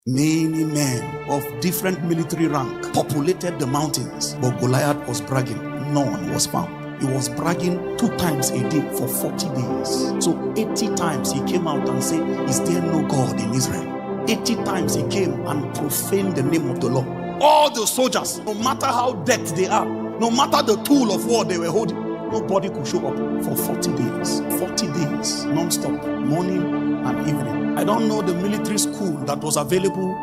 Many men of different military rank populated the mountains, but Goliath was bragging. No one was found. He was bragging 2 times a day for 40 days. So 80 times he came out and said, is there no God in Israel? 80 times he came and profaned the name of the Lord. All the soldiers, no matter how decked they are, no matter the tool of war they were holding, nobody could show up for 40 days. 40 days, non-stop, morning and evening. I don't know the military school that was available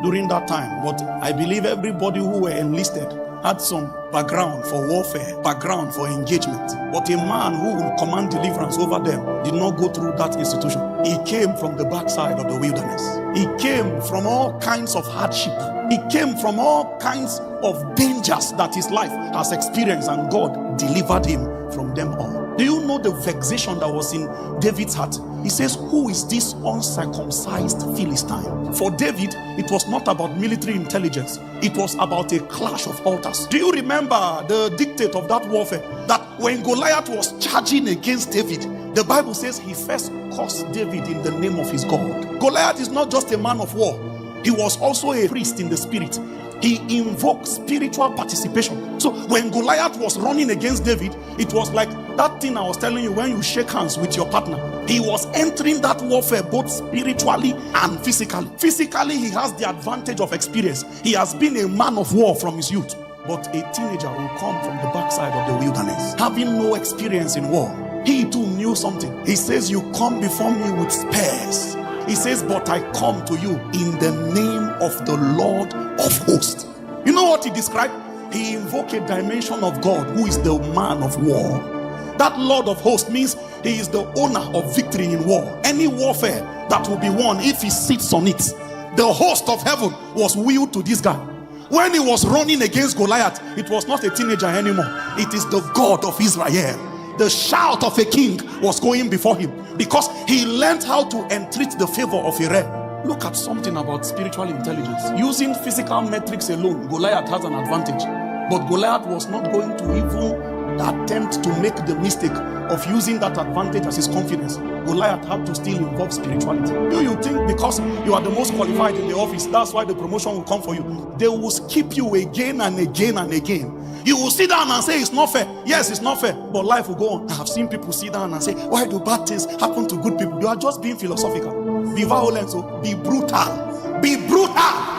during that time, but I believe everybody who were enlisted had some background for warfare, background for engagement. But a man who would command deliverance over them did not go through that institution. He came from the backside of the wilderness. He came from all kinds of hardship. He came from all kinds of dangers that his life has experienced, and God delivered him from them all. Do you know the vexation that was in David's heart? He says, who is this uncircumcised Philistine? For David, it was not about military intelligence. It was about a clash of altars. Do you remember the dictate of that warfare? That when Goliath was charging against David, the Bible says he first cursed David in the name of his God. Goliath is not just a man of war. He was also a priest in the spirit. He invoked spiritual participation. So when Goliath was running against David, it was like that thing I was telling you when you shake hands with your partner. He was entering that warfare both spiritually and physically. Physically, he has the advantage of experience. He has been a man of war from his youth. But a teenager will come from the backside of the wilderness, having no experience in war. He too knew something. He says, you come before me with spears. He says, but I come to you in the name of the Lord of hosts. You know what he described? He invoked a dimension of God who is the man of war. That Lord of hosts means he is the owner of victory in war. Any warfare that will be won, if he sits on it, the host of heaven was willed to this guy. When he was running against Goliath, it was not a teenager anymore. It is the God of Israel. The shout of a king was going before him because he learned how to entreat the favor of a realm. Look at something about spiritual intelligence. Using physical metrics alone, Goliath has an advantage. But Goliath was not going to even attempt to make the mistake of using that advantage as his confidence. Goliath had to still involve spirituality. Do you think because you are the most qualified in the office, that's why the promotion will come for you? They will skip you again and again and again. You will sit down and say it's not fair. Yes, it's not fair, but life will go on. I have seen people sit down and say, why do bad things happen to good people? You are just being philosophical. Be violent, so be brutal. Be brutal.